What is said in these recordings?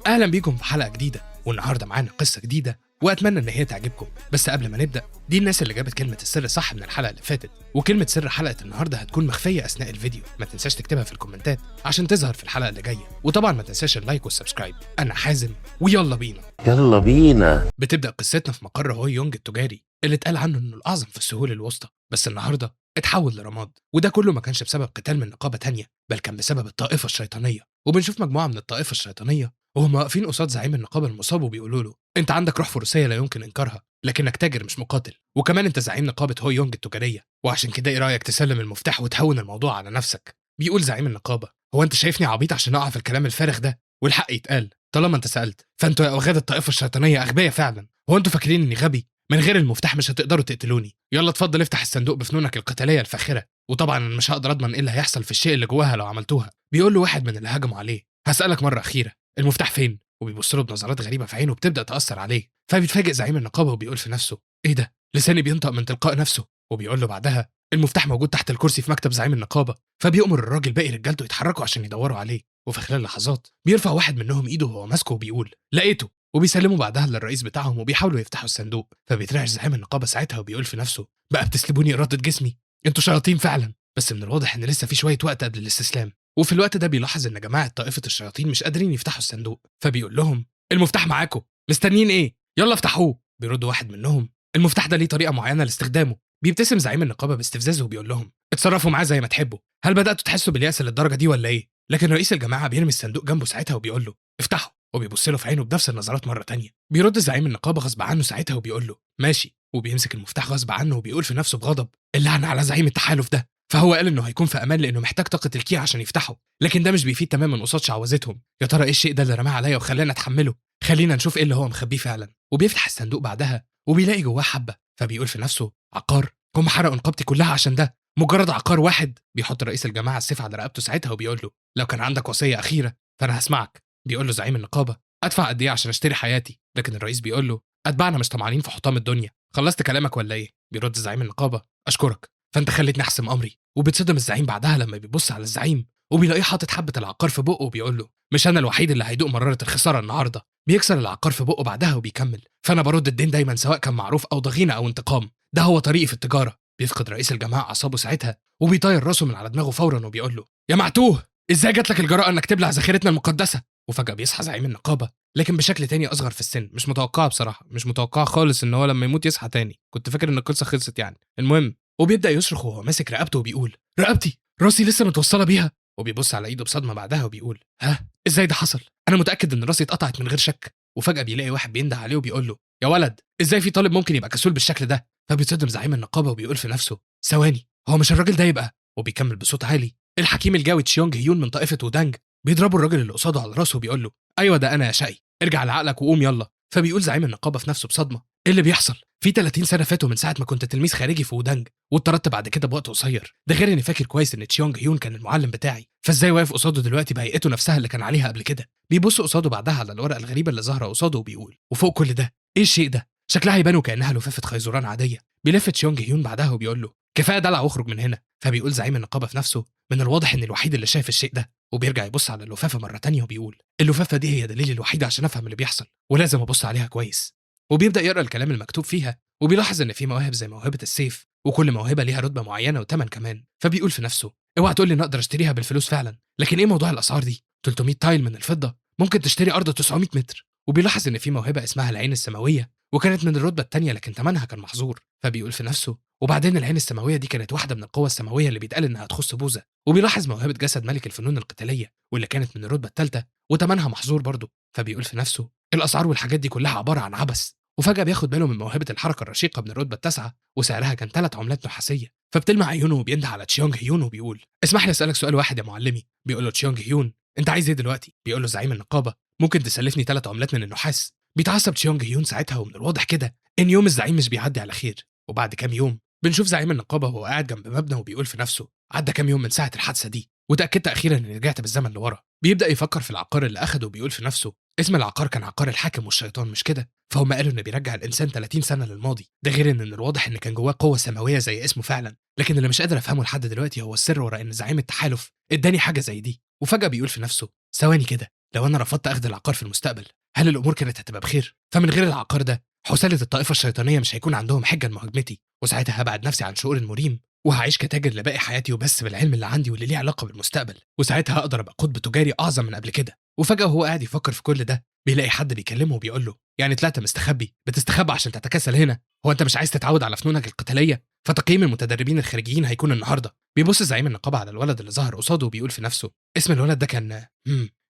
اهلا بيكم في حلقه جديده، والنهارده معانا قصه جديده واتمنى ان هي تعجبكم. بس قبل ما نبدا، دي الناس اللي جابت كلمه السر صح من الحلقه اللي فاتت، وكلمه سر حلقه النهارده هتكون مخفيه اثناء الفيديو. ما تنساش تكتبها في الكومنتات عشان تظهر في الحلقه اللي جايه، وطبعا ما تنساش اللايك والسبسكرايب. انا حازم ويلا بينا. يلا بينا. بتبدا قصتنا في مقر هوي يونج التجاري اللي اتقال عنه انه الاعظم في السهول الوسطى، بس النهارده اتحول لرماد. وده كله ما كانش بسبب قتال من نقابه تانية، بل كان بسبب الطائفه الشيطانيه. وبنشوف مجموعه من الطائفه الشيطانيه وهم واقفين قصاد زعيم النقابه المصاب وبيقولوا له: انت عندك روح فروسيه لا يمكن انكارها، لكنك تاجر مش مقاتل، وكمان انت زعيم نقابه هوي يونج التجاريه، وعشان كده ايه رايك تسلم المفتاح وتهون الموضوع على نفسك؟ بيقول زعيم النقابه: هو انت شايفني عبيط عشان اقع في الكلام الفارغ ده؟ والحق يتقال، طالما انت سالت فانتوا يا اوغاد الطائفه الشيطانيه اغبياء فعلا. هو انتوا فاكرين اني غبي؟ من غير المفتاح مش هتقدروا تقتلوني. يلا اتفضل افتح الصندوق بفنونك القتاليه الفاخره، وطبعا انا مش هقدر اضمن ايه اللي هيحصل في الشيء اللي جواها لو عملتوها. بيقول له واحد من اللي هجموا عليه: هسالك مره اخيره، المفتاح فين؟ وبيبص له بنظرات غريبه في عينه بتبدا تاثر عليه. فبيتفاجئ زعيم النقابه وبيقول في نفسه: ايه ده؟ لساني بينطق من تلقاء نفسه. وبيقول له بعدها: المفتاح موجود تحت الكرسي في مكتب زعيم النقابه. فبيأمر الراجل باقي رجالته يتحركوا عشان يدوروا عليه. وفي خلال لحظات بيرفع واحد منهم ايده وهو ماسكه وبيقول: لقيته. وبيسلموا بعدها للرئيس بتاعهم وبيحاولوا يفتحوا الصندوق. فبيترعش زعيم النقابه ساعتها وبيقول في نفسه: بقى بتسلبوني اراده جسمي؟ انتوا شياطين فعلا. بس من الواضح ان لسه في شويه وقت قبل الاستسلام. وفي الوقت ده بيلاحظ ان جماعه طائفه الشياطين مش قادرين يفتحوا الصندوق. فبيقول لهم: المفتاح معاكم، مستنيين ايه؟ يلا افتحوه. بيرد واحد منهم: المفتاح ده ليه طريقه معينه لاستخدامه. بيبتسم زعيم النقابه باستفزاز وبيقول لهم: اتصرفوا معاه زي ما تحبوا. هل بداتوا تحسوا بالياس للدرجه دي ولا ايه؟ لكن رئيس الجماعه بيرمي الصندوق جنبه ساعتها وبيقول له: افتحه. وبيبص له في عينه بنفس النظرات مره تانية. بيرد زعيم النقابه غصب عنه ساعتها وبيقول له: ماشي. وبيمسك المفتاح غصب عنه وبيقول في نفسه بغضب: اللعنه على زعيم التحالف ده. فهو قال انه هيكون في امان لانه محتاج طاقه الكي عشان يفتحه، لكن ده مش بيفيد تماما قصاد شعوذتهم. يا ترى ايه الشيء ده اللي رماه عليا وخلاني اتحمله؟ خلينا نشوف ايه اللي هو مخبيه فعلا. وبيفتح الصندوق بعدها وبيلاقي جواه حبه. فبيقول في نفسه: عقار؟ هم حرقوا نقابتي كلها عشان ده؟ مجرد عقار واحد؟ بيحط رئيس الجماعه السيف على رقبته ساعتها وبيقول له: لو كان عندك وصيه اخيره فانا هسمعك. بيقول له زعيم النقابه: ادفع قد ايه عشان اشتري حياتي؟ لكن الرئيس بيقول له: اتباعنا مش طمعانين في حطام الدنيا. خلصت كلامك ولا ايه؟ بيرد زعيم النقابه: اشكرك، فانت خليتني احسم امري. وبيتصدم الزعيم بعدها لما بيبص على الزعيم وبيلاقيه حاطط حبه العقار في بقه وبيقول له: مش انا الوحيد اللي هيدوق مراره الخساره النهارده. بيكسر العقار في بقه بعدها وبيكمل: فانا برد الدين دايما سواء كان معروف او ضغينه او انتقام. ده هو طريقي في التجاره. بيفقد رئيس الجماعه اعصابه ساعتها وبيطير راسه من على دماغه فورا وبيقول له: يا معتوه، ازاي جات لك الجراءه انك تبلع ذخيرتنا المقدسه؟ وفجاه بيصحى زعيم النقابه لكن بشكل تاني اصغر في السن. مش متوقعه بصراحه، مش متوقعه خالص ان هو لما يموت يصحى تاني. كنت فاكر ان القصه خلصت يعني. المهم، وبيبدا يصرخ وهو ماسك رقبته وبيقول: رقبتي، راسي لسه متوصله بيها. وبيبص على ايده بصدمه بعدها وبيقول: ها، ازاي ده حصل؟ انا متاكد ان راسي اتقطعت من غير شك. وفجاه بيلاقي واحد بينده عليه وبيقول له: يا ولد، ازاي في طالب ممكن يبقى كسول بالشكل ده؟ فبيتصدم زعيم النقابه وبيقول في نفسه: ثواني، هو مش الراجل ده يبقى؟ وبيكمل بصوت عالي: الحكيم الجاوي تشيونج هيون من طائفه ودانج. بيضربوا الراجل اللي قصاده على راسه وبيقول له: ايوه ده انا يا شقي، ارجع لعقلك وقوم يلا. فبيقول زعيم النقابه في نفسه بصدمه: ايه اللي بيحصل؟ في 30 سنه فاتوا من ساعه ما كنت تلميذ خارجي في ودانج، واتطردت بعد كده بوقت قصير. ده غير اني فاكر كويس ان تشيونج هيون كان المعلم بتاعي، فازاي واقف قصاده دلوقتي بهيئته نفسها اللي كان عليها قبل كده؟ بيبص قصاده بعدها على الورقه الغريبه اللي ظاهره قصاده وبيقول: وفوق كل ده ايه الشيء ده؟ شكلها يبان كانها لفافه خيزران عاديه. بيلف تشيونج هيون بعدها وبيقول له: كفايه دلع واخرج من هنا. فبيقول زعيم النقابه في نفسه: من الواضح اني الوحيد اللي شايف الشيء ده. وبيرجع يبص على اللفافه مره تانية وبيقول: اللفافه دي هي دليلي الوحيد عشان افهم اللي بيحصل، ولازم ابص عليها كويس. وبيبدا يقرا الكلام المكتوب فيها وبيلاحظ ان في مواهب زي موهبه السيف، وكل موهبه ليها رتبه معينه وثمن كمان. فبيقول في نفسه: اوعى تقول لي ان اقدر اشتريها بالفلوس فعلا، لكن ايه موضوع الاسعار دي؟ 300 تايل من الفضه ممكن تشتري ارض 900 متر. وبيلاحظ ان في موهبه اسمها العين السماويه، وكانت من الرتبه الثانيه لكن ثمنها كان محظور. فبيقول في نفسه: وبعدين العين السماويه دي كانت واحده من القوى السماويه اللي بيتقال انها تخص بوذا. وبيلاحظ موهبه جسد ملك الفنون القتاليه واللي كانت من الرتبه الثالثه وثمنها محظور برضه. فبيقول في نفسه: الاسعار والحاجات دي كلها عباره عن عبث. وفجاه بياخد باله من موهبه الحركه الرشيقه من الرتبه التاسعه وسعرها كان 3 عملات نحاسيه. فبتلمع عيونه وبينده على تشيونج هيون وبيقول: اسمح لي اسالك سؤال واحد يا معلمي. بيقول له تشيونج هيون: انت عايز ايه دلوقتي؟ بيقول له زعيم النقابه: ممكن تسلفني 3 عملات من النحاس. بيتعصب تشيونج هيون ساعتها ومن الواضح كده ان يوم الزعيم مش بيعدي على خير. وبعد كام يوم بنشوف زعيم النقابه وهو قاعد جنب مبنى وبيقول في نفسه: عدى كام يوم من ساعه الحادثه دي وتاكدت اخيرا اني رجعت بالزمن لورا. بيبدا يفكر في العقار اللي اخده وبيقول في نفسه: اسم العقار كان عقار الحاكم والشيطان مش كده؟ فهم قالوا انه بيرجع الانسان 30 سنه للماضي. ده غير ان من الواضح ان كان جواه قوه سماويه زي اسمه فعلا. لكن اللي مش قادر افهمه لحد دلوقتي هو السر ورا ان زعيم التحالف اداني حاجه زي دي. وفجاه بيقول في نفسه: ثواني كده، لو أنا رفضت أخذ العقار في المستقبل هل الأمور كانت هتبقى بخير؟ فمن غير العقار ده حسالة الطائفة الشيطانية مش هيكون عندهم حجة لمهاجمتي، وساعتها هبعد نفسي عن شؤون المريم وهعيش كتاجر لباقي حياتي وبس بالعلم اللي عندي واللي ليه علاقة بالمستقبل، وساعتها هقدر أبقى قطب تجاري أعظم من قبل كده. وفجأة وهو قاعد يفكر في كل ده بيلاقي حد بيكلمه وبيقول له يعني طلعت مستخبي بتستخبى عشان تتكاسل هنا؟ هو أنت مش عايز تتعود على فنونك القتالية؟ فتقييم المتدربين الخارجيين هيكون النهارده. بيبص زعيم النقابة على الولد اللي ظهر قصاده وبيقول في نفسه اسم الولد ده كان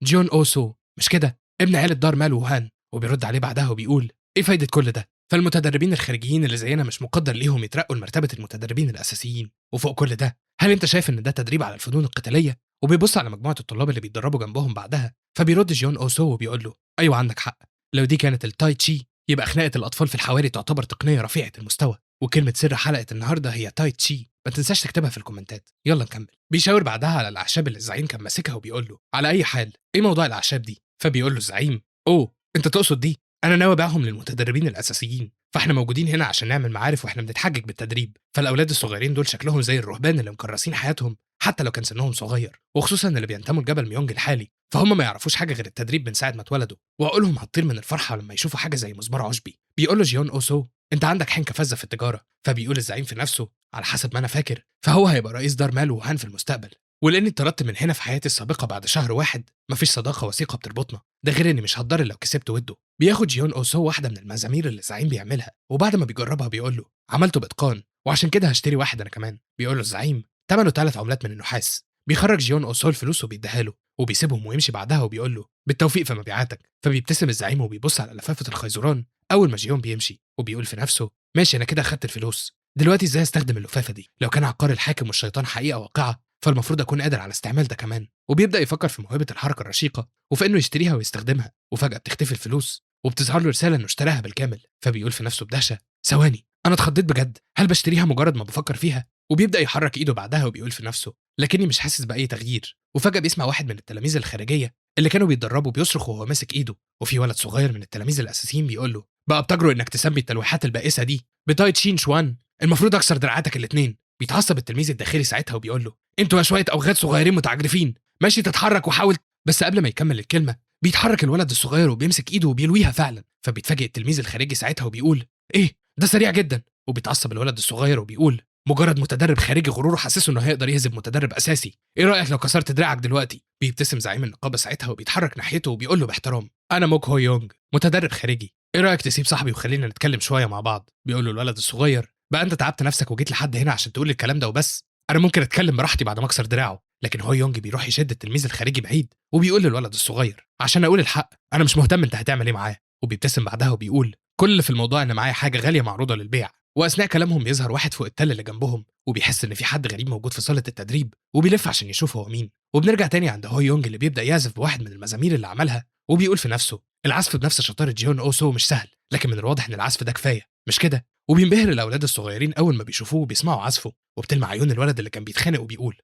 جون أوسو مش كده؟ ابن عيلة دار مال وهان. وبيرد عليه بعدها وبيقول ايه فايدة كل ده؟ فالمتدربين الخارجيين اللي زينا مش مقدر ليهم يترقوا لمرتبة المتدربين الأساسيين. وفوق كل ده هل انت شايف ان ده تدريب على الفنون القتالية؟ وبيبص على مجموعة الطلاب اللي بيتدربوا جنبهم بعدها، فبيرد جون أوسو وبيقول له ايوه عندك حق، لو دي كانت التاي تشي يبقى خناقة الأطفال في الحواري تعتبر تقنية رفيعة المستوى. وكلمة سر حلقة النهارده هي تاي تشي، ما تنساش تكتبها في الكومنتات. يلا نكمل. بيشاور بعدها على الأعشاب اللي الزعيم كان ماسكها وبيقول له على أي حال ايه موضوع الأعشاب دي؟ فبيقول له الزعيم اوه انت تقصد دي، انا ناوي ابيعهم للمتدربين الاساسيين، فاحنا موجودين هنا عشان نعمل معارف واحنا بنتحجج بالتدريب. فالاولاد الصغيرين دول شكلهم زي الرهبان اللي مكرسين حياتهم حتى لو كان سنهم صغير، وخصوصا اللي بينتموا لجبل ميونج الحالي، فهم ما يعرفوش حاجه غير التدريب من ساعه ما اتولدوا، وعقولهم هتطير من الفرحه لما يشوفوا حاجه زي مزمار عشبي. بيقول له جيون اوسو انت عندك حنكه فذه في التجاره. فبيقول الزعيم في نفسه على حسب ما انا فاكر فهو هيبقى رئيس دار مال وهان في المستقبل، ولاني اتطردت من هنا في حياتي السابقه بعد شهر واحد مفيش صداقه وثيقه بتربطنا، ده غير اني مش هتضرر لو كسبت وده. بياخد جيون اوسو واحده من المزامير اللي الزعيم بيعملها، وبعد ما بيجربها بيقول له عملته باتقان وعشان كده هشتري واحد انا كمان. بيقول له الزعيم ثمنه 3 عملات من النحاس. بيخرج جيون اوسو الفلوس وبيديها له وبيسيبهم ويمشي بعدها وبيقول له بالتوفيق في مبيعاتك. فبيبتسم الزعيم وبيبص على لفافه الخيزران اول ما جيون بيمشي وبيقول في نفسه ماشي انا كده اخدت الفلوس، دلوقتي ازاي استخدم اللفافه دي؟ لو كان عقار الحاكم والشيطان حقيقه واقعه فالمفروض اكون قادر على استعمال ده كمان. وبيبدا يفكر في موهبه الحركه الرشيقه وفي انه يشتريها ويستخدمها، وفجاه بتختفي الفلوس وبتظهر له رساله انه اشتراها بالكامل. فبيقول في نفسه بدهشه ثواني انا اتخضيت بجد، هل بشتريها مجرد ما بفكر فيها؟ وبيبدا يحرك ايده بعدها وبيقول في نفسه لكني مش حاسس باي تغيير. وفجاه بيسمع واحد من التلاميذ الخارجيه اللي كانوا بيتدربوا بيصرخ وهو ماسك ايده، وفي ولد صغير من التلاميذ الاساسيين بيقول له بقى بتجرؤ انك تسمي التلويحات البائسه دي بتاي تشين شوان؟ المفروض اكسر دراعاتك الاثنين. بيتعصب التلميذ الداخلي ساعتها وبيقول له انتوا يا شويه اوغاد صغيرين متعجرفين، ماشي تتحرك وحاول. بس قبل ما يكمل الكلمه بيتحرك الولد الصغير وبيمسك ايده وبيلويها فعلا. فبيتفاجئ التلميذ الخارجي ساعتها وبيقول ايه ده سريع جدا. وبيتعصب الولد الصغير وبيقول مجرد متدرب خارجي غروره حسسه انه هيقدر يهزم متدرب اساسي، ايه رايك لو كسرت دراعك دلوقتي؟ بيبتسم زعيم النقابه ساعتها وبيتحرك ناحيته وبيقول له باحترام انا موك هو يونج متدرب خارجي، ايه رايك تسيب صاحبي وخلينا نتكلم شويه مع بعض؟ بيقول له الولد الصغير بقى انت تعبت نفسك وجيت لحد هنا عشان تقول لي الكلام ده وبس؟ انا ممكن اتكلم براحتي بعد ما اكسر دراعه. لكن هو يونج بيروح يشد التلميذ الخارجي بعيد وبيقول للولد الصغير عشان اقول الحق انا مش مهتم انت هتعمل ايه معاه. وبيبتسم بعدها وبيقول كل اللي في الموضوع ان معايا حاجه غاليه معروضه للبيع. واثناء كلامهم بيظهر واحد فوق التل اللي جنبهم وبيحس ان في حد غريب موجود في صاله التدريب وبيلف عشان يشوف هو مين. وبنرجع تاني عند هو يونج اللي بيبدا يعزف بواحد من المزامير اللي عملها وبيقول في نفسه العزف بنفس شطاره جيون اوسو مش سهل، لكن من الواضح ان العزف ده كفايه مش كده؟ وبينبهر الاولاد الصغيرين اول ما بيشوفوه وبيسمعوا عزفه، وبتلمع عيون الولد اللي كان بيتخانق وبيقول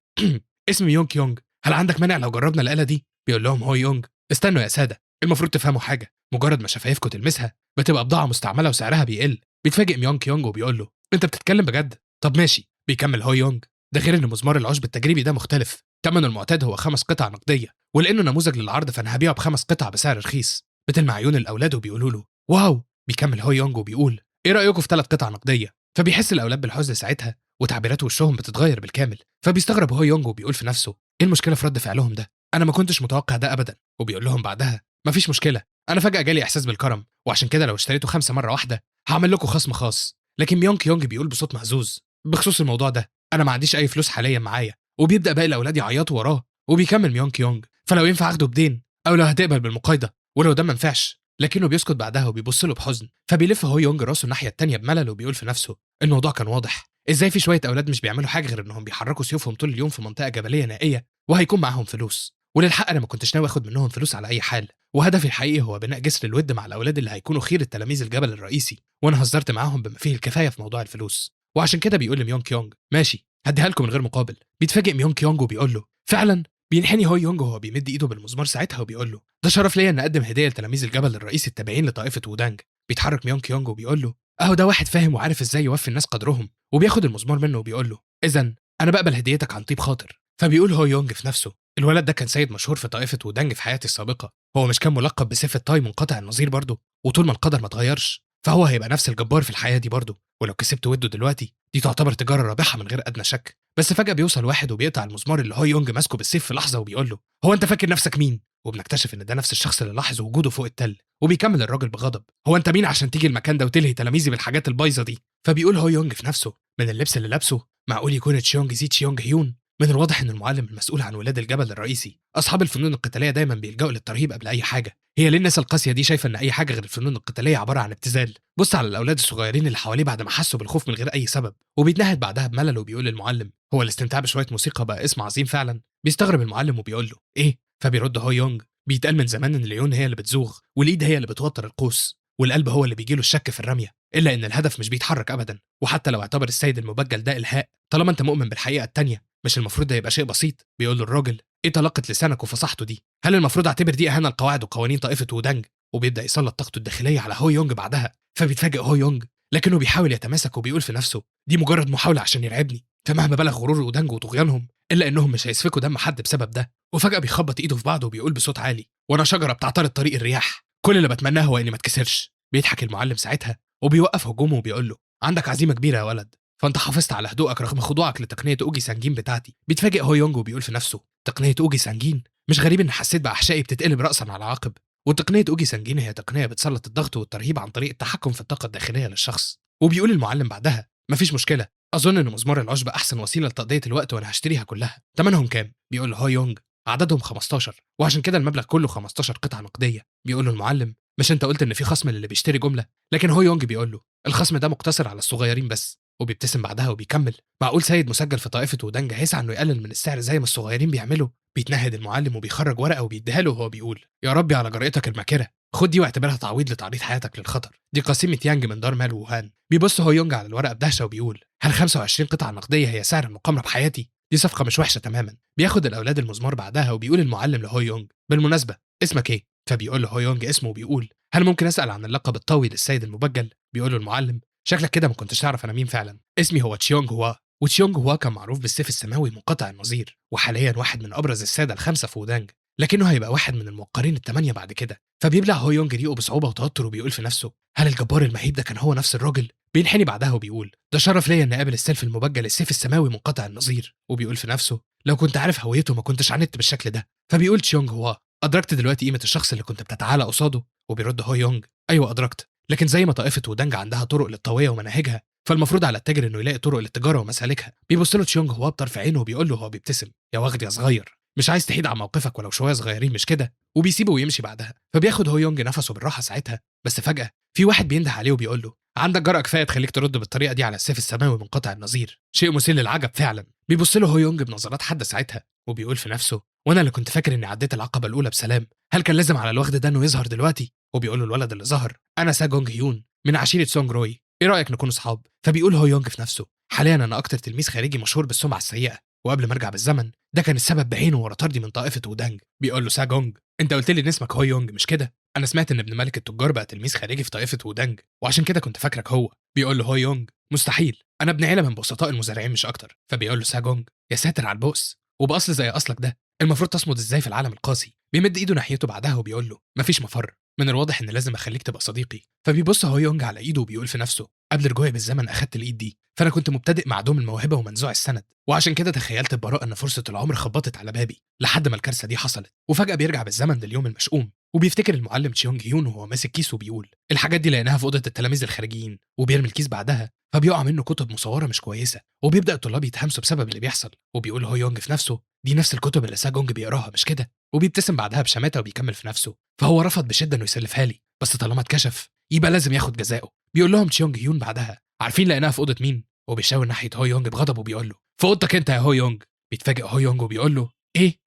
اسمي يونج يونج، هل عندك مانع لو جربنا الآلة دي؟ بيقول لهم هو يونج استنوا يا ساده، المفروض تفهموا حاجه، مجرد ما شفايفكم تلمسها بتبقى بضاعه مستعمله وسعرها بيقل. بيتفاجئ ميونج يونج وبيقول له انت بتتكلم بجد؟ طب ماشي. بيكمل هو يونج ده غير ان مزمار العشب التجريبي ده مختلف، ثمنه المعتاد هو 5 قطع نقديه، ولانه نموذج للعرض فانا هبيعه ب5 قطع بسعر رخيص. بتلمع عيون الاولاد وبيقولوا له واو. بيكمل هو يونج وبيقول ايه رايكم في 3 قطع نقديه؟ فبيحس الاولاد بالحزن ساعتها وتعبيرات وشهم بتتغير بالكامل. فبيستغرب هو يونج وبيقول في نفسه ايه المشكله في رد فعلهم ده؟ انا ما كنتش متوقع ده ابدا. وبيقول لهم بعدها مفيش مشكله، انا فجاه جالي احساس بالكرم وعشان كده لو اشتريتوا 5 مره واحده هعمل لكم خصم خاص. لكن ميونج يونج بيقول بصوت مهزوز بخصوص الموضوع ده انا ما عنديش اي فلوس حاليا معايا. وبيبدا باقي الاولاد يعيطوا وراه وبيكمل ميونج يونج فلو ينفع اخده بدين او لو هتقبل بالمقايضه، ولو ده ما ينفعش. لكنه بيسكت بعدها وبيبص له بحزن. فبيلف هو يونج راسه الناحيه التانيه بملل وبيقول في نفسه الموضوع كان واضح، ازاي في شويه اولاد مش بيعملوا حاجه غير انهم بيحركوا سيوفهم طول اليوم في منطقه جبليه نائيه وهيكون معاهم فلوس. وللحق انا ما كنتش ناوي اخد منهم فلوس على اي حال، وهدفي الحقيقي هو بناء جسر الود مع الاولاد اللي هيكونوا خير التلاميذ الجبل الرئيسي، وانا هزرت معاهم بما فيه الكفايه في موضوع الفلوس. وعشان كده بيقول لميونج يونج ماشي هديها لكم من غير مقابل. بيتفاجئ ميونج يونج وبيقول له فعلا. بينحني هو يونج وهو بيمد ايده بالمزمار ساعتها وبيقول له ده شرف ليا ان اقدم هديه لتلاميذ الجبل الرئيسي التابعين لطائفه وودانج. بيتحرك ميونج يونج وبيقول له اهو ده واحد فاهم وعارف ازاي يوفي الناس قدرهم. وبياخد المزمار منه وبيقول له اذا انا بقبل هديتك عن طيب خاطر. فبيقول هو يونج في نفسه الولد ده كان سيد مشهور في طائفة ودانج في حياتي السابقة. هو مش كان ملقب بسيف التاي منقطع النظير برضه؟ وطول ما القدر ما اتغيرش فهو هيبقى نفس الجبار في الحياة دي برضه. ولو كسبت وده دلوقتي دي تعتبر تجارة رابحة من غير أدنى شك. بس فجأة بيوصل واحد وبيقطع المزمار اللي هوي يونج ماسكه بالسيف في لحظة وبيقول له: هو أنت فاكر نفسك مين؟ وبنكتشف إن ده نفس الشخص اللي لاحظ وجوده فوق التل. وبيكمل الراجل بغضب: هو أنت مين عشان تيجي المكان ده وتلهي تلاميذي بالحاجات البايظة دي؟ فبيقول هوي يونج في نفسه: من اللبس اللي لابسه معقول يكون تشيونج زي تشيونج هيون؟ من الواضح ان المعلم المسؤول عن ولاد الجبل الرئيسي. اصحاب الفنون القتاليه دايما بيلجأوا للترهيب قبل اي حاجه. هي ليه الناس القاسيه دي شايفه ان اي حاجه غير الفنون القتاليه عباره عن ابتذال؟ بص على الاولاد الصغيرين اللي حواليه بعد ما حسوا بالخوف من غير اي سبب. وبيتنهد بعدها بملل وبيقول للمعلم: هو الاستمتاع بشويه موسيقى بقى اسم عظيم فعلا؟ بيستغرب المعلم وبيقول له: ايه؟ فبيرد هو يونج: بيتقال من زمان ان العيون هي اللي بتزوغ والايد هي اللي بتوتر القوس والقلب هو اللي بيجيله الشك في الرميه، الا ان الهدف مش بيتحرك ابدا. وحتى لو اعتبر السيد المبجل ده الهاء، طالما انت مؤمن بالحقيقه التانيه مش المفروض ده يبقى شيء بسيط؟ بيقول له الراجل: ايه طلاقه لسانك وفصاحته دي؟ هل المفروض اعتبر دي اهانه لقواعد وقوانين طائفه ودانج؟ وبيبدا يسلط طاقته الداخليه على هو يونج بعدها. فبيتفاجئ هو يونج لكنه بيحاول يتماسك وبيقول في نفسه: دي مجرد محاوله عشان يرعبني. فمهما بلغ غرور ودانج وطغيانهم الا انهم مش هيسفكوا دم حد بسبب ده. وفجاه بيخبط ايده في بعضه وبيقول بصوت عالي: وانا شجره بتعترض طريق الرياح، كل اللي بتمناه هو اني ما اتكسرش. بيضحك المعلم ساعتها وبيوقف هجومه وبيقول له: عندك عزيمه كبيره يا ولد، فانت حافظت على هدوءك رغم خضوعك لتقنيه اوجي سانجين بتاعتي. بيتفاجئ هو يونج وبيقول في نفسه: تقنيه اوجي سانجين؟ مش غريب ان حسيت باحشائي بتتقلب راسا على عقب. وتقنيه اوجي سانجين هي تقنيه بتسلط الضغط والترهيب عن طريق التحكم في الطاقه الداخليه للشخص. وبيقول المعلم بعدها: مفيش مشكله، اظن ان مزمار العشب احسن وسيله لتقضيه الوقت وانا هشتريها كلها. ثمنهم كام؟ بيقول له هو يونج: عددهم 15، وعشان كده المبلغ كله 15 قطعه نقديه. بيقول له المعلم: مش انت قلت ان في خصم للي بيشتري جمله؟ لكن هو يونج بيقول له: الخصم ده مقتصر على الصغيرين بس. وبيبتسم بعدها وبيكمل: معقول سيد مسجل في طائفه ودانج هيسعى انه يقلل من السعر زي ما الصغيرين بيعملوا؟ بيتنهد المعلم وبيخرج ورقه وبيديها له وهو بيقول: يا ربي على جرأتك الماكره، خد دي واعتبرها تعويض لتعريض حياتك للخطر. دي قسيمه يانج من دار مال ووهان. بيبص هو يونج على الورقه بدهشه وبيقول: هل 25 قطعه نقديه هي سعر المقامره بحياتي؟ دي صفقه مش وحشه تماما. بياخد الاولاد المزمار بعدها وبيقول المعلم لهو يونج: بالمناسبه اسمك ايه؟ فبيقول له هو يونج اسمه وبيقول: هل ممكن اسال عن اللقب الطوي للسيد المبجل؟ بيقول له المعلم: شكلك كده ما كنتش تعرف انا مين فعلا. اسمي هو تشيونج هوا. وتشيونج هوا كان معروف بالسيف السماوي منقطع النظير، وحاليا واحد من ابرز الساده الخمسه في ودانج، لكنه هيبقى واحد من الموقرين الثمانيه بعد كده. فبيبلع هو يونج ريقه بصعوبه وتوتر وبيقول في نفسه: هل الجبار المهيب ده كان هو نفس الراجل؟ بينحني بعدها وبيقول: ده شرف ليا اني اقابل السيف المبجل السيف السماوي منقطع النظير. وبيقول في نفسه: لو كنت عارف هويته ما كنتش عاندت بالشكل ده. فبيقول تشيونج هوا: ادركت دلوقتي قيمه الشخص اللي كنت بتتعالى قصاده؟ وبيرد هو يونج: ايوه ادركت، لكن زي ما طائفه ودانج عندها طرق للطويه ومناهجها فالمفروض على التاجر انه يلاقي طرق للتجاره ومسالكها. بيبص له تشيونج هوا بطرف عينه وبيقول له وهو بيبتسم: يا واخد يا صغير، مش عايز تحيد عن موقفك ولو شويه صغيرين مش كده؟ وبيسيبه ويمشي بعدها. فبياخد هو يونج نفسه بالراحه ساعتها. بس فجاه في واحد بينده عليه وبيقول له: عندك جرأة كفايه تخليك ترد بالطريقه دي على السيف السماوي منقطع النظير، شيء مثير للعجب فعلا. بيبص له هو يونج بنظرات حاده ساعتها وبيقول في نفسه: وانا اللي كنت فاكر اني عديت العقبه الاولى بسلام، هل كان لازم على الوغد ده انه يظهر دلوقتي؟ وبيقول له الولد اللي ظهر: انا ساجونج هيون من عشيره سونج روي، ايه رايك نكون اصحاب؟ فبيقول هو يونج في نفسه: حاليا انا اكتر تلميذ خارجي مشهور بالسمعه السيئه، وقبل ما ارجع بالزمن ده كان السبب بعينه ورا طردي من طائفه ودانج. بيقول له ساجونج: انت قلت لي ان اسمك هو يونج مش كده؟ انا سمعت ان ابن ملك التجار بقى تلميذ خارجي في طائفه ودانج وعشان كده كنت فاكرك هو. بيقول له هو يونج: مستحيل، انا ابن عيله من بسطاء المزارعين مش اكتر. فبيقول له ساجونج: يا ساتر على البؤس، وباصل زي اصلك ده المفروض تصمد ازاي في العالم القاسي؟ بيمد ايده ناحيته بعدها وبيقول له: مفيش مفر، من الواضح ان لازم اخليك تبقى صديقي. فبيبص هو يونج على ايده وبيقول في نفسه: قبل رجوعي بالزمن اخدت الايد دي، فانا كنت مبتدئ معدوم الموهبه ومنزوع السند، وعشان كده تخيلت ببراءه ان فرصه العمر خبطت على بابي لحد ما الكارثه دي حصلت. وفجاه بيرجع بالزمن لليوم المشؤوم وبيفتكر المعلم تشيونج هيون وهو ماسك كيس وبيقول: الحاجات دي لقيناها في اوضه التلاميذ الخارجيين. وبيرمي الكيس بعدها فبيقع منه كتب مصوره مش كويسه وبيبدا الطلاب يتهمسوا بسبب اللي بيحصل. وبيقول هو يونج في نفسه: دي نفس الكتب اللي ساجونج بيقراها مش كده؟ وبيبتسم بعدها بشماته وبيكمل في نفسه: فهو رفض بشده انه يسلفها لي، بس طالما اتكشف يبقى لازم ياخد جزاؤه. بيقول لهم تشيونج هيون بعدها: عارفين لقيناها في اوضه مين؟ وبيشاور ناحيه هو يونج بغضب وبيقول له: في اوضتك انت يا هو يونج. بيتفاجئ هو يونج وبيقول له: ايه؟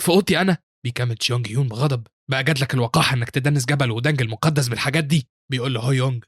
في اوضتي انا؟ بيكمل تشيونج هيون بغضب: بقى جات لك الوقاحه انك تدنس جبل ودانج المقدس بالحاجات دي؟ بيقول له هو يونج: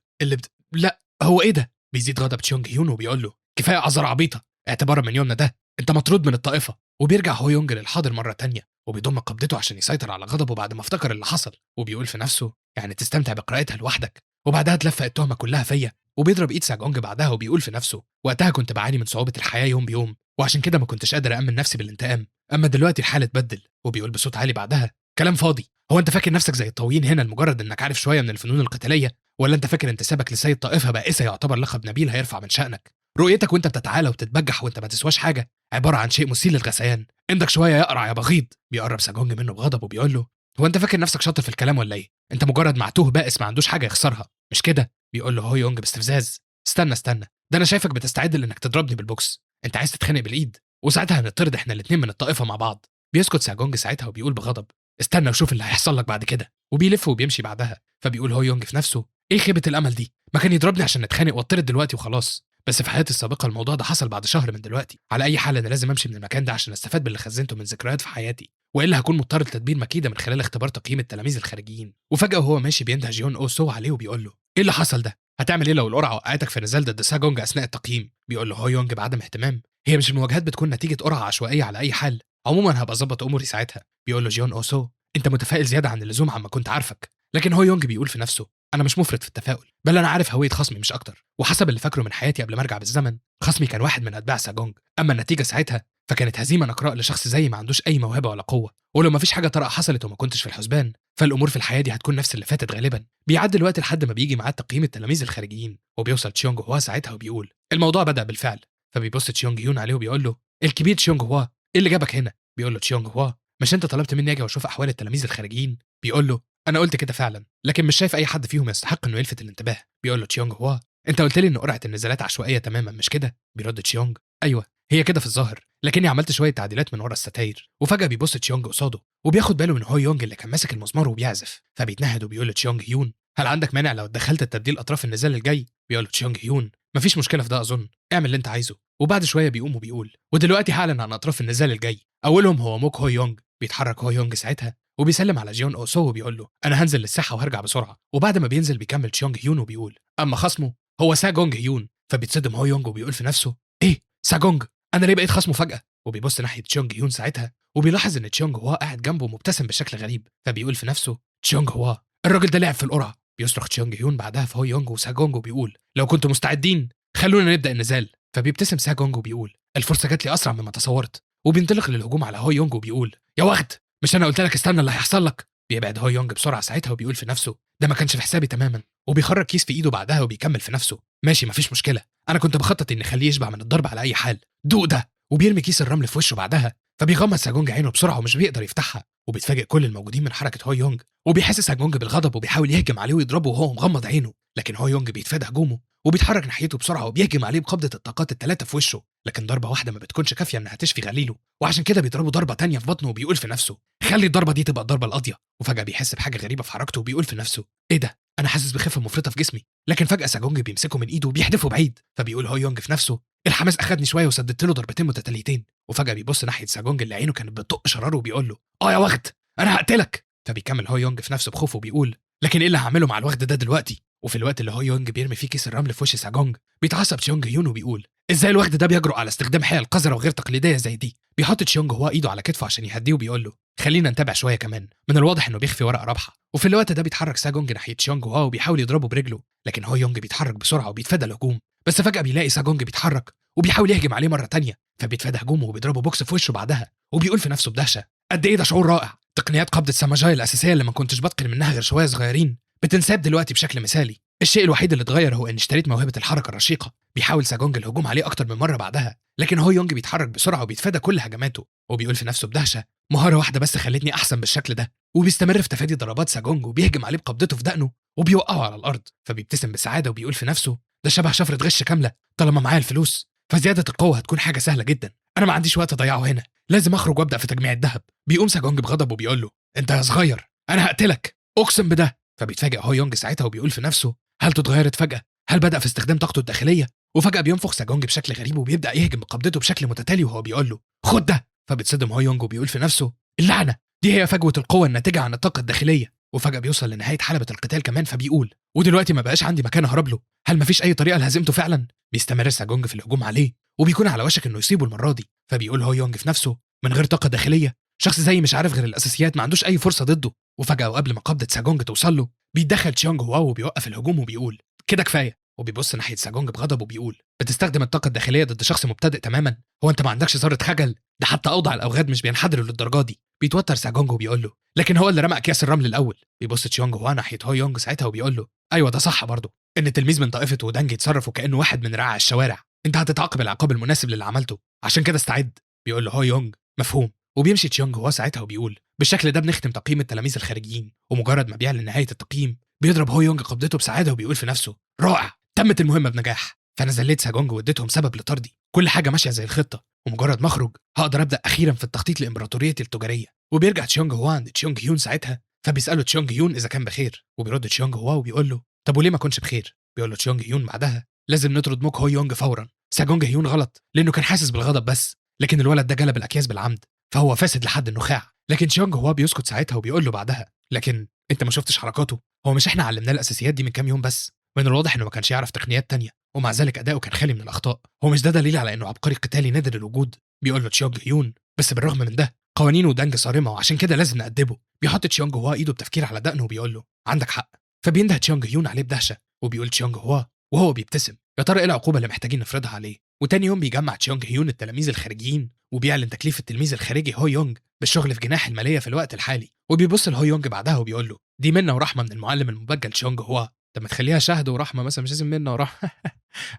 لا هو ايه ده؟ بيزيد غضب تشيونج هيون وبيقول له: كفايه عذر عبيطه، اعتبارا من يومنا ده انت مطرود من الطائفه. وبيرجع هو يونج للحاضر مره تانية وبيضم قبضته عشان يسيطر على غضبه بعد ما افتكر اللي حصل. وبيقول في نفسه: يعني تستمتع بقراءتها لوحدك وبعدها تلفق التهمه كلها فيا؟ وبيضرب ايد ساجونج بعدها وبيقول في نفسه: وقتها كنت بعاني من صعوبه الحياه يوم بيوم، وعشان كده ما كنتش قادر أأمن نفسي بالانتقام. اما دلوقتي الحال اتبدل، وبيقول بصوت عالي بعدها: كلام فاضي. هو انت فاكر نفسك زي الطاويين هنا لمجرد انك عارف شويه من الفنون القتاليه؟ ولا انت فاكر انتسابك لسيد طائفه بائسه يعتبر لقب نبيل هيرفع من شأنك؟ رؤيتك وانت بتتعالى وبتتبجح وانت ما تسواش حاجه عباره عن شيء مثير للغثيان. عندك شويه يقرع يا بغيض. بيقرب ساجونج منه بغضب وبيقول له: هو انت فاكر نفسك شاطر في الكلام ولا ايه؟ انت مجرد معتوه بائس ما عندوش حاجه يخسرها، مش كده؟ بيقول له هو يونج باستفزاز: استنى استنى، ده انا شايفك بتستعد لانك تضربني بالبوكس. انت عايز تتخانق بالايد، وساعتها هنطرد احنا الاتنين من الطائفه مع بعض. بيسكت ساجونج ساعتها وبيقول بغضب: استنى وشوف اللي هيحصل لك بعد كده. وبيلف وبيمشي بعدها. فبيقول هو يونج في نفسه: ايه خيبه الامل دي؟ ما كان يضربني عشان نتخانق واطرد دلوقتي وخلاص. بس في حياتي السابقه الموضوع ده حصل بعد شهر من دلوقتي. على اي حال انا لازم امشي من المكان ده عشان استفاد باللي خزنته من ذكريات في حياتي، والا هكون مضطر لتدبير مكيده من خلال اختبار تقييم التلاميذ الخارجيين. وفجاه وهو ماشي بينده جيون او سو عليه وبيقول له: ايه اللي حصل ده؟ هتعمل ايه لو القرعه وقعتك في نزال ضد ساجونج اثناء التقييم؟ بيقول له هو يونج بعدم اهتمام: هي مش المواجهات بتكون نتيجه قرعه عشوائيه على اي حال؟ عموما هبقى اظبط اموري ساعتها. بيقول له جيون او سو: انت متفائل زياده عن اللزوم عما كنت عارفك. لكن هو يونج بيقول في نفسه: انا مش مفرط في التفاؤل، بل انا عارف هويه خصمي مش اكتر، وحسب اللي فاكره من حياتي قبل ما ارجع بالزمن خصمي كان واحد من اتباع ساجونج. اما النتيجه ساعتها فكانت هزيمه نقراء لشخص زي ما عندوش اي موهبه ولا قوه. ولو ما فيش حاجه طارئه حصلت وما كنتش في الحسبان، فالامور في الحياه دي هتكون نفس اللي فاتت غالبا. بيعدي الوقت لحد ما بيجي ميعاد تقييم التلاميذ الخارجيين، وبيوصل تشيونج هوا ساعتها وبيقول: الموضوع بدا بالفعل. فبيبص تشيونج يون عليه وبيقول له: الكبير تشيونج هوا، ايه اللي جابك هنا؟ بيقول له تشيونج هوا: مش انت طلبت مني اجي واشوف احوال التلاميذ الخارجيين؟ بيقول له: انا قلت كده فعلا، لكن مش شايف اي حد فيهم يستحق انه يلفت الانتباه. بيقول له تشيونج هوا: انت قلت لي ان قرعه النزالات عشوائيه تماما، مش كده؟ بيرد تشيونج: ايوه هي كده في الظاهر، لكني عملت شويه تعديلات من ورا الستاير. وفجاه بيبص تشيونج قصاده وبياخد باله ان هو يونج اللي كان ماسك المزمار وبيعزف. فبيتنهد وبيقول لتشيونج يون: هل عندك مانع لو اتدخلت التبديل اطراف النزال الجاي؟ بيقول له تشيونج يون: مفيش مشكله في ده اظن، اعمل اللي انت عايزه. وبعد شويه بيقوم وبيقول: ودلوقتي هعلن عن اطراف النزال الجاي. اولهم هو موك هو يونج. بيتحرك هو يونج ساعتها وبيسلم على جيون اوسو وبيقول له: انا هنزل للساحه وهرجع بسرعه. وبعد ما بينزل بيكمل تشيونج هيون وبيقول: اما خصمه هو ساجونج هيون. فبيتصدم هو يونج وبيقول في نفسه: ايه ساجونج؟ انا ليه بقيت خصمه فجاه؟ وبيبص ناحيه تشيونج هيون ساعتها وبيلاحظ ان تشيونج هوا قاعد جنبه مبتسم بشكل غريب. فبيقول في نفسه: تشيونج هوا الراجل ده لعب في القرعه. بيصرخ تشيونج هيون بعدها في هو يونج وساجونج وبيقول: لو كنتوا مستعدين خلونا نبدا النزال. فبيبتسم ساجونج وبيقول: الفرصه جات لي اسرع مما تصورت. وبينطلق للهجوم على هو يونج وبيقول: يا وغد، مش انا قلت لك استنى اللي هيحصل لك؟ بيبعد هو يونج بسرعه ساعتها وبيقول في نفسه: ده ما كانش في حسابي تماما. وبيخرج كيس في ايده بعدها وبيكمل في نفسه: ماشي مفيش مشكله، انا كنت بخطط اني اخليه يشبع من الضرب على اي حال. دوق ده. وبيرمي كيس الرمل في وشه بعدها. فبيغمض ساجونج عينه بسرعه ومش بيقدر يفتحها. وبيتفاجئ كل الموجودين من حركه هو يونج، وبيحس ساجونج بالغضب وبيحاول يهجم عليه ويضربه وهو مغمض عينه. لكن هو يونج بيتفادى هجومه وبيتحرك ناحيته بسرعه وبيهجم عليه بقبضه الطاقات الثلاثه في وشه. لكن ضربه واحده ما بتكونش كافيه انها تشفي غليله، وعشان كده بيضربه ضربه تانية في بطنه وبيقول في نفسه: خلي الضربه دي تبقى الضربه القاضيه. وفجاه بيحس بحاجه غريبه في حركته وبيقول في نفسه: ايه ده؟ انا حاسس بخفه مفرطه في جسمي. لكن فجاه ساجونج بيمسكه من ايده وبيحدفه بعيد. فبيقول هو يونج في نفسه: الحماس اخدني شويه وسددت له ضربتين متتاليتين. وفجاه بيبص ناحيه ساجونج اللي عينه كانت بتطق شراره وبيقول له: اه يا وغد، انا هقتلك. فبيكمل هو يونج في نفسه بخوف وبيقول: لكن ايه اللي هعمله مع الوغد ده دلوقتي؟ وفي الوقت اللي هو يونج بيرمي فيه كيس الرمل في وش ساجونج، بيتعصب تشيونج يون وبيقول: ازاي الوغد ده بيجرؤ على استخدام حيل قذره وغير تقليديه زي دي؟ بيحط تشيونج هو ايده على كتفه عشان يهديه وبيقول له: خلينا نتابع شويه كمان، من الواضح انه بيخفي ورقه رابحه. وفي الوقت ده بيتحرك ساجونج ناحيه تشيونج هو وبيحاول يضربه برجله. لكن هو يونج بيتحرك بسرعه وبيتفادى الهجوم. بس فجاه بيلاقي ساجونج بيتحرك وبيحاول يهجم عليه مره تانية. فبيتفادى هجومه وبيضربه بوكس في وشه بعدها. وبيقول في نفسه بدهشه: قد ايه ده شعور رائع. تقنيات قبضه ساماجاي الاساسيه اللي ما كنتش بتقن منها غير شويه صغيرين بتنساب دلوقتي بشكل مثالي. الشيء الوحيد اللي اتغير هو اني اشتريت موهبه الحركه الرشيقه. بيحاول ساجونج الهجوم عليه اكتر من مره بعدها، لكن هو يونج بيتحرك بسرعه وبيتفادى كل هجماته. وبيقول في نفسه بدهشه: مهاره واحده بس خلتني احسن بالشكل ده. وبيستمر في تفادي ضربات ساجونج وبيهجم عليه بقبضته في دقنه وبيوقعه على الارض. فبيبتسم بسعاده وبيقول في نفسه: ده شبه شفره غش كامله. طالما معايا الفلوس فزياده القوه هتكون حاجه سهله جدا. انا ما عنديش وقت اضيعه هنا، لازم اخرج وابدا في تجميع الذهب. بيقوم ساجونج بغضب وبيقول له: انت يا صغير انا هقتلك، اقسم بده. فبيتفاجئ هو يونج ساعتها وبيقول في نفسه: هل اتغيرت فجاه؟ هل بدا في استخدام طاقته الداخليه؟ وفجاه بينفخ ساجونج بشكل غريب وبيبدا يهجم بقبضته بشكل متتالي وهو بيقول له: خد ده. فبيتصدم هو يونج وبيقول في نفسه: اللعنه دي هي فجوه القوه الناتجه عن الطاقه الداخليه. وفجاه بيوصل لنهايه حلبه القتال كمان. فبيقول: ودلوقتي ما بقاش عندي مكان اهرب له، هل مفيش اي طريقه لهزيمته فعلا؟ بيستمر ساجونج في الهجوم عليه وبيكون على وشك انه يصيبه المره دي. فبيقول هو يونج في نفسه: من غير طاقه داخليه شخص زي مش عارف غير الاساسيات ما عندوش اي فرصه ضده. وفجاه وقبل ما قبضه ساجونج توصل له بيتدخل تشيونج هواو وبيوقف الهجوم وبيقول: كده كفايه. وبيبص ناحيه ساجونج بغضب وبيقول: بتستخدم الطاقه الداخليه ضد شخص مبتدئ تماما؟ هو انت ما عندكش ذره خجل؟ ده حتى أوضع الأوغاد مش بينحدروا للدرجة دي. بيتوتر ساجونج وبيقول له لكن هو اللي رمى أكياس الرمل الأول. بيبص تشيونج هوا ناحية هو يونج ساعتها وبيقول له أيوه ده صح برضه، إن تلميذ من طائفة ودانج يتصرف وكأنه واحد من رعاع الشوارع. أنت هتتعاقب العقاب المناسب للي عملته، عشان كده استعد. بيقول له هو يونج مفهوم. وبيمشي تشيونج هوا ساعتها وبيقول بالشكل ده بنختم تقييم التلاميذ الخارجيين. ومجرد ما بيعلن نهاية التقييم بيضرب هو يونج قبضته بسعادة وبيقول في نفسه رائع، تمت المهمة بنجاح. فأنا زليت ساجونج واديتهم سبب لطردي، كل حاجة ماشية زي الخطة، ومجرد ما اخرج هقدر ابدا اخيرا في التخطيط لامبراطوريتي التجاريه. وبيرجع تشيونج هوا عند تشيونج هيون ساعتها، فبيساله تشيونج هيون اذا كان بخير. وبيرد تشيونج هوا وبيقول له طب وليه ما كنتش بخير؟ بيقول له تشيونج هيون بعدها لازم نطرد موك هو يونج فورا. ساجونج هيون غلط لانه كان حاسس بالغضب بس، لكن الولد ده جلب الاكياس بالعمد، فهو فاسد لحد النخاع. لكن تشيونج هوا بيسكت ساعتها وبيقول له بعدها لكن انت ما شفتش حركاته؟ هو مش احنا علمناه الاساسيات دي من كام يوم بس؟ من الواضح انه ما كانش يعرف تقنيات تانية، ومع ذلك اداؤه كان خالي من الاخطاء. هو مش ده دليل على انه عبقري قتالي نادر الوجود؟ بيقول له تشيونج هيون بس بالرغم من ده قوانينه دانج صارمه وعشان كده لازم نأدبه. بيحط تشيونج هوا ايده بتفكير على دقنه وبيقول له عندك حق. فبينده تشيونج هيون عليه بدهشه وبيقول تشيونج هوا وهو بيبتسم يا ترى ايه العقوبه اللي محتاجين نفرضها عليه؟ وتاني يوم بيجمع تشيونج هيون التلاميذ الخارجيين وبيعلن تكليف التلميذ الخارجي هو يونج بالشغل في جناح الماليه في الوقت الحالي. وبيبص لهو يونج بعدها وبيقول له دي منه ورحمه من المعلم المبجل تشيونج هوا. طب ما تخليها شهد ورحمه مثلا، مش لازم منه ورحمه.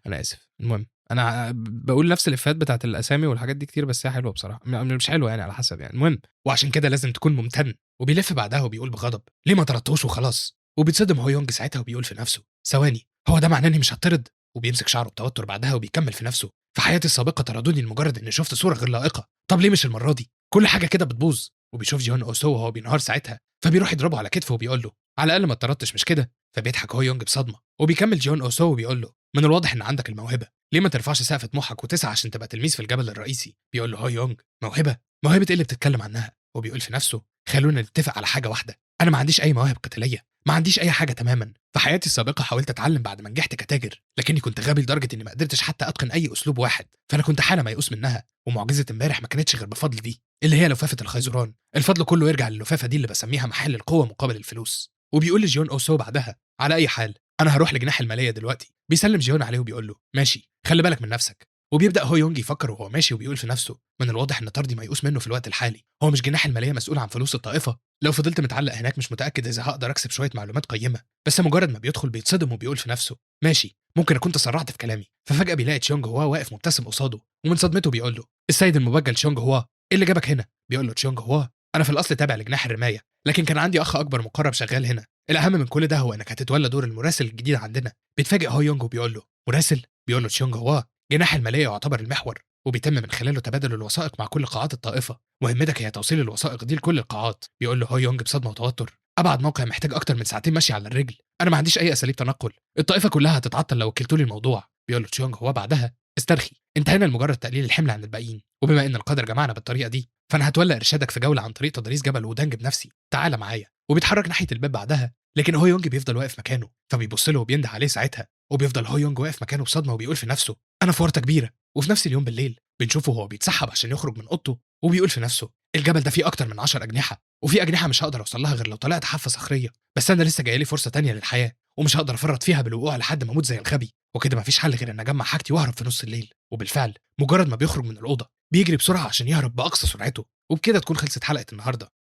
انا اسف. المهم انا بقول نفس الافات بتاعت الاسامي والحاجات دي كتير، بس هي حلوه بصراحه، مش حلوه يعني على حسب يعني. المهم وعشان كده لازم تكون ممتن. وبيلف بعدها وبيقول بغضب ليه ما طردتوش وخلاص؟ وبيتصدم هو يونج ساعتها وبيقول في نفسه ثواني، هو ده معناه اني مش هطرد؟ وبيمسك شعره بتوتر بعدها وبيكمل في نفسه في حياتي السابقه طردوني لمجرد اني شفت صوره غير لائقه، طب ليه مش المره دي؟ كل حاجه كده بتبوظ. وبيشوف جون اوسو وهو بينهار ساعتها، فبيروح يضربه على كتفه وبيقول له على الاقل ما اتطردتش مش كده؟ فبيضحك هو يونج بصدمه. وبيكمل جون اوسو وبيقول له من الواضح ان عندك الموهبه، ليه ما ترفعش سقف طموحك وتسعى عشان تبقى تلميذ في الجبل الرئيسي؟ بيقول له هو يونج موهبه؟ موهبه ايه اللي بتتكلم عنها؟ وبيقول في نفسه خلونا نتفق على حاجه واحده، انا ما عنديش اي مواهب قتاليه، ما عنديش اي حاجه تماما. في حياتي السابقه حاولت اتعلم بعد ما نجحت كتاجر، لكني كنت غبي لدرجه اني ما قدرتش حتى اتقن اي اسلوب واحد، فانا كنت حاله ميؤوس منها. ومعجزه امبارح ما كانتش غير بفضل دي اللي هي لفافه الخيزران. الفضل كله يرجع للفافه دي اللي بسميها محل القوه مقابل الفلوس. وبيقول لجون اوسو بعدها على اي حال انا هروح لجناح الماليه دلوقتي. بيسلم جيون عليه وبيقول له ماشي خلي بالك من نفسك. وبيبدا هو يونج يفكر وهو ماشي وبيقول في نفسه من الواضح ان طردي ميؤوس منه في الوقت الحالي. هو مش جناح الماليه مسؤول عن فلوس الطائفه؟ لو فضلت متعلق هناك مش متاكد اذا هقدر اكسب شويه معلومات قيمه. بس مجرد ما بيدخل بيتصدم وبيقول في نفسه ماشي ممكن اكون تسرعت في كلامي. ففجاه بيلاقي تشيونج هوا واقف مبتسم قصاده، ومن صدمته بيقول له السيد المبجل تشيونج هوا ايه اللي جابك هنا؟ بيقول له تشيونج هوا انا في الاصل تابع لجناح الرمايه، لكن كان عندي اخ اكبر مقرب شغال هنا. الاهم من كل ده هو انك هتتولى دور المراسل الجديد عندنا. بيتفاجئ هو يونج وبيقول له مراسل؟ بيقول له تشيونج هوا جناح الماليه يعتبر المحور، وبيتم من خلاله تبادل الوثائق مع كل قاعات الطائفه، مهمتك هي توصيل الوثائق دي لكل القاعات. بيقول له هو يونج بصدمه وتوتر ابعد موقع محتاج اكتر من ساعتين مشي على الرجل، انا ما عنديش اي اساليب تنقل، الطائفه كلها هتتعطل لو وكلتوا لي الموضوع. بيقول له تشيونج هوا بعدها استرخي، انت هنا لمجرد تقليل الحمل عن الباقيين، وبما ان القدر جمعنا بالطريقه دي فانا هتولى ارشادك في جوله عن طريق تضاريس جبل ودانج بنفسي، تعالى معايا. وبيتحرك ناحيه الباب بعدها، لكن هو يونج بيفضل واقف مكانه، فبيبص له وبينده عليه ساعتها. وبيفضل هو يونج واقف مكانه بصدمه وبيقول في نفسه انا في ورطه كبيره. وفي نفس اليوم بالليل بنشوفه وهو بيتسحب عشان يخرج من اوضته، وبيقول في نفسه الجبل ده فيه اكتر من 10 اجنحه، وفي اجنحه مش هقدر اوصل لها غير لو طلعت حافه صخريه، بس انا لسه جايه لي فرصه تانية للحياه ومش هقدر افرط فيها بالوقوع لحد ما اموت زي الغبي، وكده مفيش حل غير ان اجمع حاجتي واهرب في نص الليل. وبالفعل مجرد ما بيخرج من الاوضه بيجري بسرعه عشان يهرب باقصى سرعته. وبكده تكون خلصت حلقه النهارده.